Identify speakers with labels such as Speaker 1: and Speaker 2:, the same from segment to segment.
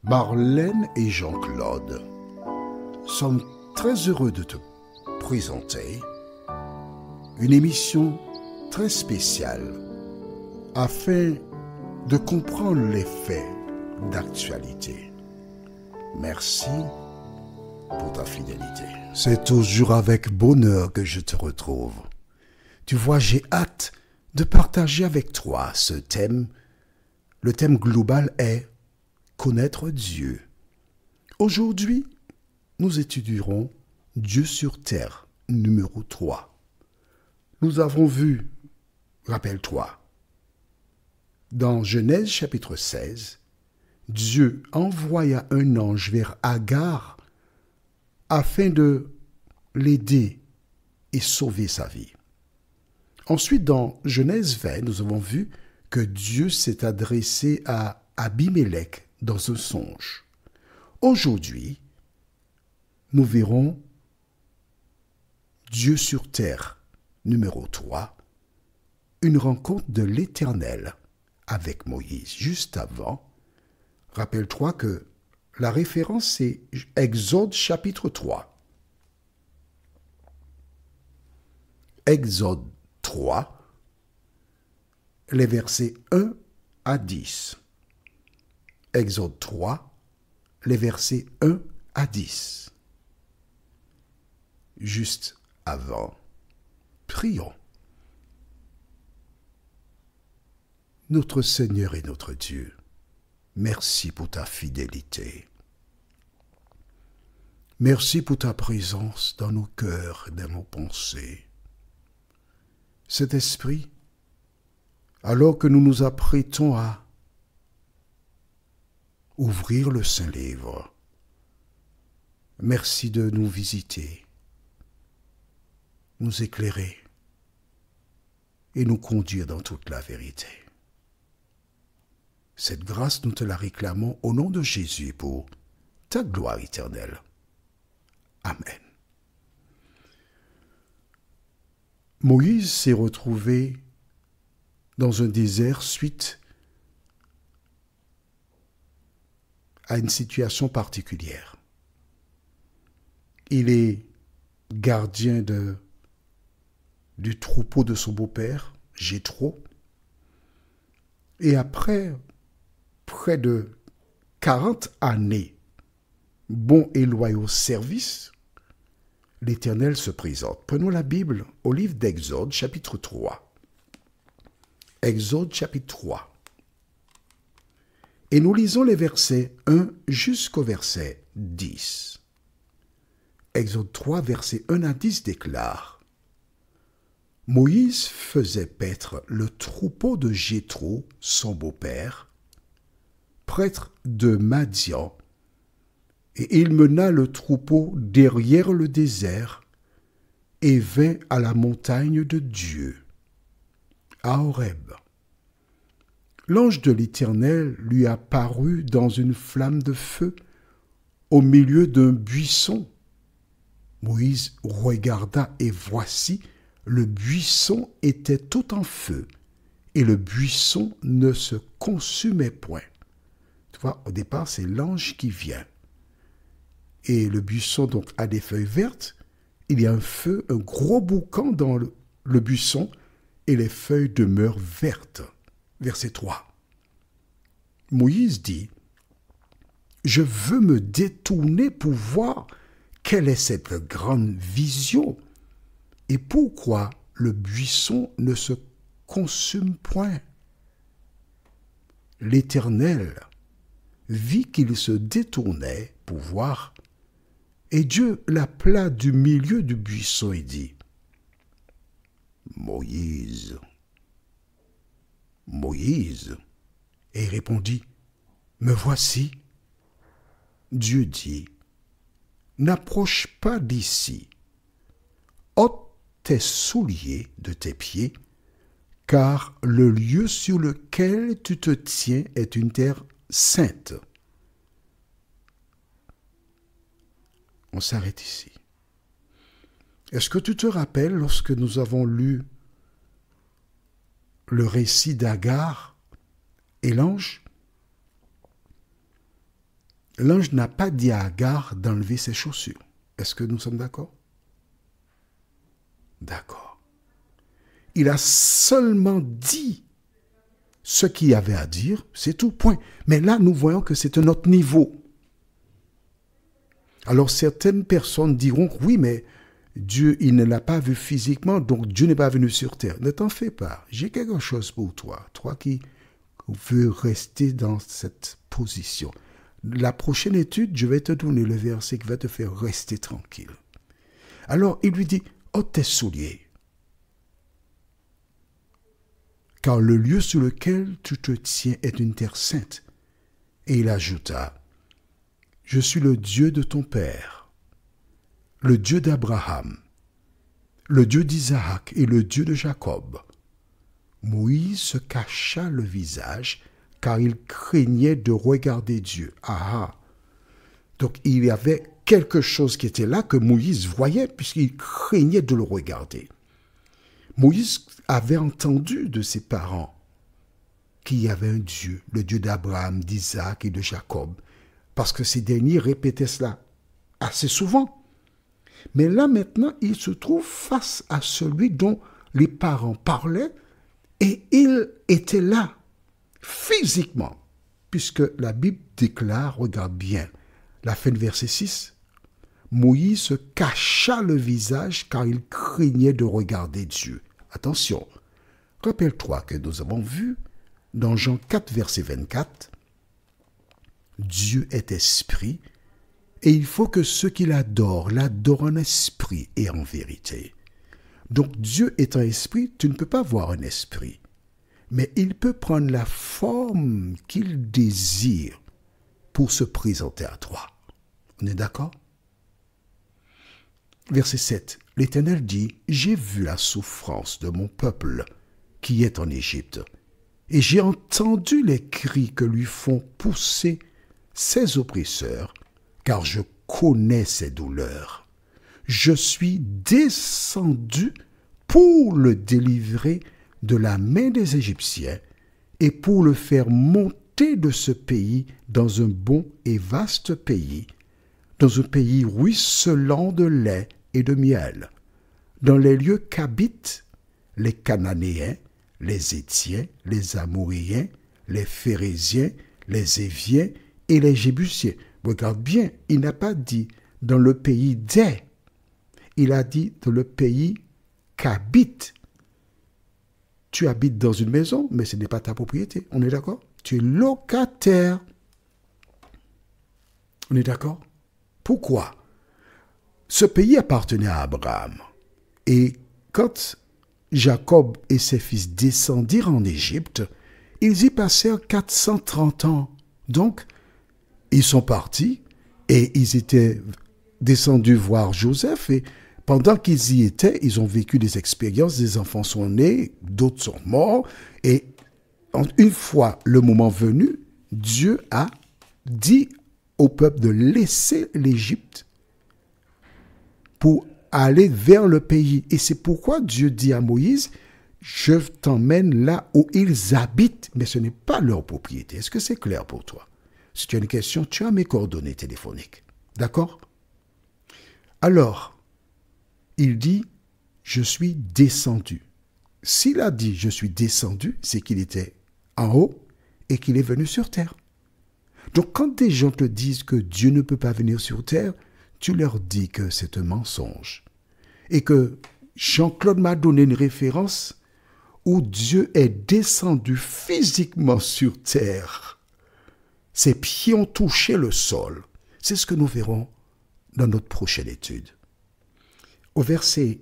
Speaker 1: Marlène et Jean-Claude sommes très heureux de te présenter une émission très spéciale afin de comprendre les faits d'actualité. Merci pour ta fidélité. C'est toujours avec bonheur que je te retrouve. Tu vois, j'ai hâte de partager avec toi ce thème. Le thème global est connaître Dieu. Aujourd'hui, nous étudierons Dieu sur terre, numéro 3. Nous avons vu, rappelle-toi, dans Genèse chapitre 16, Dieu envoya un ange vers Agar afin de l'aider et sauver sa vie. Ensuite, dans Genèse 20, nous avons vu que Dieu s'est adressé à Abimelech dans un songe. Aujourd'hui, nous verrons Dieu sur terre, numéro 3, une rencontre de l'Éternel avec Moïse. Juste avant, rappelle-toi que la référence est Exode chapitre 3. Exode 3, les versets 1 à 10. Exode 3, les versets 1 à 10. Juste avant, prions. Notre Seigneur et notre Dieu, merci pour ta fidélité. Merci pour ta présence dans nos cœurs et dans nos pensées. Cet esprit, alors que nous nous apprêtons à ouvrir le Saint-Livre, merci de nous visiter, nous éclairer et nous conduire dans toute la vérité. Cette grâce, nous te la réclamons au nom de Jésus pour ta gloire éternelle. Amen. Moïse s'est retrouvé dans un désert suite à une situation particulière. Il est gardien du troupeau de son beau-père, Jéthro, et après près de 40 années, bon et loyaux service, l'Éternel se présente. Prenons la Bible au livre d'Exode, chapitre 3. Exode, chapitre 3. Et nous lisons les versets 1 jusqu'au verset 10. Exode 3, versets 1 à 10 déclare: Moïse faisait paître le troupeau de Jéthro, son beau-père, prêtre de Madian, et il mena le troupeau derrière le désert et vint à la montagne de Dieu, à Horeb. L'ange de l'Éternel lui apparut dans une flamme de feu au milieu d'un buisson. Moïse regarda et voici, le buisson était tout en feu et le buisson ne se consumait point. Tu vois, au départ, c'est l'ange qui vient. Et le buisson donc a des feuilles vertes. Il y a un feu, un gros boucan dans le buisson et les feuilles demeurent vertes. Verset 3. Moïse dit: Je veux me détourner pour voir quelle est cette grande vision et pourquoi le buisson ne se consume point. L'Éternel vit qu'il se détournait pour voir, et Dieu l'appela du milieu du buisson et dit: Moïse, Moïse. Et il répondit: Me voici. Dieu dit: N'approche pas d'ici. Ôte tes souliers de tes pieds, car le lieu sur lequel tu te tiens est une terre sainte. On s'arrête ici. Est-ce que tu te rappelles lorsque nous avons lu le récit d'Agar et l'ange? l'ange n'a pas dit à Agar d'enlever ses chaussures. Est-ce que nous sommes d'accord? D'accord. Il a seulement dit ce qu'il y avait à dire, c'est tout, point. Mais là, nous voyons que c'est un autre niveau. Alors, certaines personnes diront, oui, mais Dieu, il ne l'a pas vu physiquement, donc Dieu n'est pas venu sur terre. Ne t'en fais pas. J'ai quelque chose pour toi. Toi qui veux rester dans cette position. La prochaine étude, je vais te donner le verset qui va te faire rester tranquille. Alors, il lui dit, ôte tes souliers. Car le lieu sur lequel tu te tiens est une terre sainte. Et il ajouta, je suis le Dieu de ton père, le Dieu d'Abraham, le Dieu d'Isaac et le Dieu de Jacob. Moïse se cacha le visage, car il craignait de regarder Dieu. Ah! Donc il y avait quelque chose qui était là que Moïse voyait, puisqu'il craignait de le regarder. Moïse avait entendu de ses parents qu'il y avait un Dieu, le Dieu d'Abraham, d'Isaac et de Jacob, parce que ces derniers répétaient cela assez souvent. Mais là maintenant, il se trouve face à celui dont les parents parlaient et il était là, physiquement, puisque la Bible déclare, regarde bien, la fin de verset 6, Moïse se cacha le visage car il craignait de regarder Dieu. Attention, rappelle-toi que nous avons vu dans Jean 4, verset 24, Dieu est esprit et il faut que ceux qui l'adorent en esprit et en vérité. Donc Dieu étant esprit, tu ne peux pas voir un esprit, mais il peut prendre la forme qu'il désire pour se présenter à toi. On est d'accord? Verset 7. L'Éternel dit, j'ai vu la souffrance de mon peuple qui est en Égypte, et j'ai entendu les cris que lui font pousser ses oppresseurs, car je connais ses douleurs. Je suis descendu pour le délivrer de la main des Égyptiens et pour le faire monter de ce pays dans un bon et vaste pays, dans un pays ruisselant de lait et de miel, dans les lieux qu'habitent les Cananéens, les Hétiens, les Amoréens, les Phérésiens, les Éviens et les Jébusiens. Regarde bien, il n'a pas dit dans le pays des, il a dit dans le pays qu'habite. Tu habites dans une maison, mais ce n'est pas ta propriété. On est d'accord? Tu es locataire. On est d'accord? Pourquoi? Ce pays appartenait à Abraham. Et quand Jacob et ses fils descendirent en Égypte, ils y passèrent 430 ans. Donc, ils sont partis et ils étaient descendus voir Joseph et pendant qu'ils y étaient, ils ont vécu des expériences, des enfants sont nés, d'autres sont morts et une fois le moment venu, Dieu a dit au peuple de laisser l'Égypte pour aller vers le pays. Et c'est pourquoi Dieu dit à Moïse, je t'emmène là où ils habitent, mais ce n'est pas leur propriété. Est-ce que c'est clair pour toi? Si tu as une question, tu as mes coordonnées téléphoniques. D'accord? Alors, il dit, je suis descendu. S'il a dit, je suis descendu, c'est qu'il était en haut et qu'il est venu sur terre. Donc, quand des gens te disent que Dieu ne peut pas venir sur terre, tu leur dis que c'est un mensonge. Et que Jean-Claude m'a donné une référence où Dieu est descendu physiquement sur terre. Ses pieds ont touché le sol. C'est ce que nous verrons dans notre prochaine étude. Au verset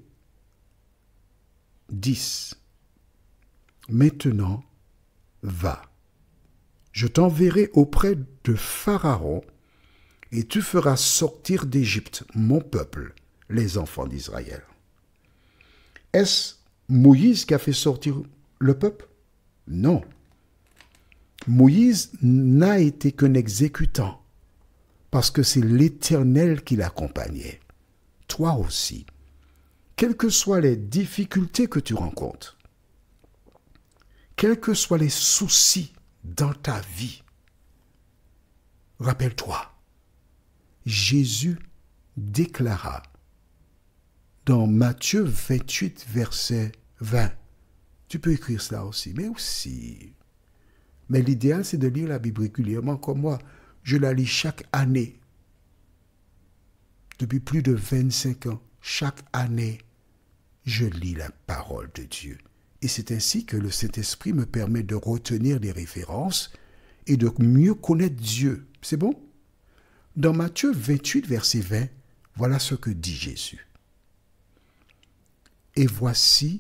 Speaker 1: 10, maintenant, va. Je t'enverrai auprès de Pharaon et tu feras sortir d'Égypte mon peuple, les enfants d'Israël. Est-ce Moïse qui a fait sortir le peuple? Non. Moïse n'a été qu'un exécutant, parce que c'est l'Éternel qui l'accompagnait. Toi aussi, quelles que soient les difficultés que tu rencontres, quels que soient les soucis dans ta vie, rappelle-toi, Jésus déclara dans Matthieu 28, verset 20. Tu peux écrire cela aussi, mais aussi. Mais l'idéal, c'est de lire la Bible régulièrement comme moi. Je la lis chaque année. Depuis plus de 25 ans, chaque année, je lis la parole de Dieu. Et c'est ainsi que le Saint-Esprit me permet de retenir les références et de mieux connaître Dieu. C'est bon? Dans Matthieu 28, verset 20, voilà ce que dit Jésus. Et voici,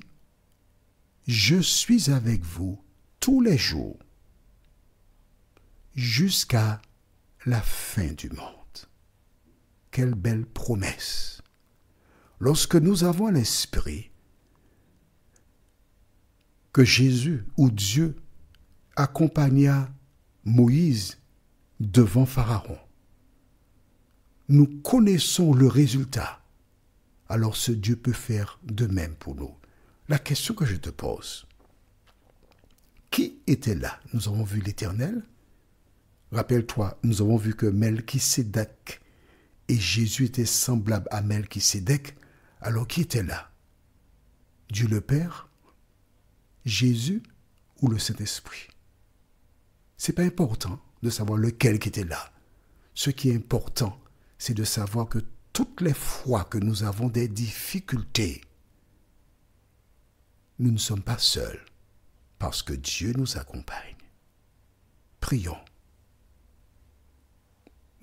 Speaker 1: je suis avec vous tous les jours, jusqu'à la fin du monde. Quelle belle promesse! Lorsque nous avons l'esprit que Jésus ou Dieu accompagna Moïse devant Pharaon, nous connaissons le résultat. Alors ce Dieu peut faire de même pour nous. La question que je te pose, qui était là? Nous avons vu l'Éternel. Rappelle-toi, nous avons vu que Melchisédek et Jésus étaient semblables à Melchisédek. Alors qui était là? Dieu le Père, Jésus ou le Saint-Esprit? Ce n'est pas important de savoir lequel qui était là. Ce qui est important, c'est de savoir que toutes les fois que nous avons des difficultés, nous ne sommes pas seuls parce que Dieu nous accompagne. Prions.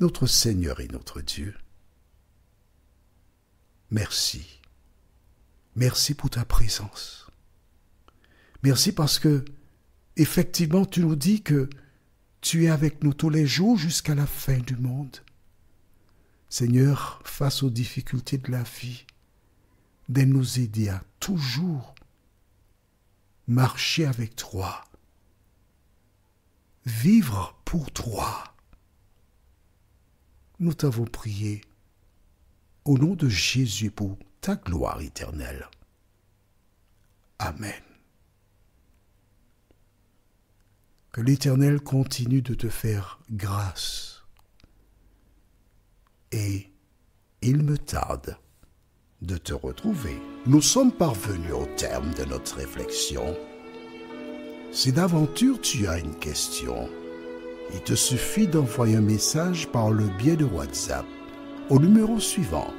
Speaker 1: Notre Seigneur et notre Dieu, merci. Merci pour ta présence. Merci parce que, effectivement, tu nous dis que tu es avec nous tous les jours jusqu'à la fin du monde. Seigneur, face aux difficultés de la vie, de nous aider à toujours marcher avec toi, vivre pour toi. Nous t'avons prié au nom de Jésus pour ta gloire éternelle. Amen. Que l'Éternel continue de te faire grâce. Et il me tarde de te retrouver. Nous sommes parvenus au terme de notre réflexion. Si d'aventure tu as une question, il te suffit d'envoyer un message par le biais de WhatsApp au numéro suivant,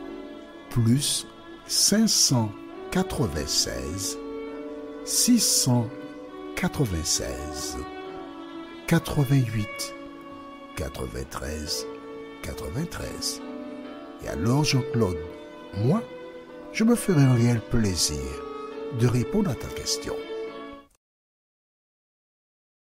Speaker 1: plus 596 696 88 93 93. Et alors Jean-Claude, moi, je me ferai un réel plaisir de répondre à ta question.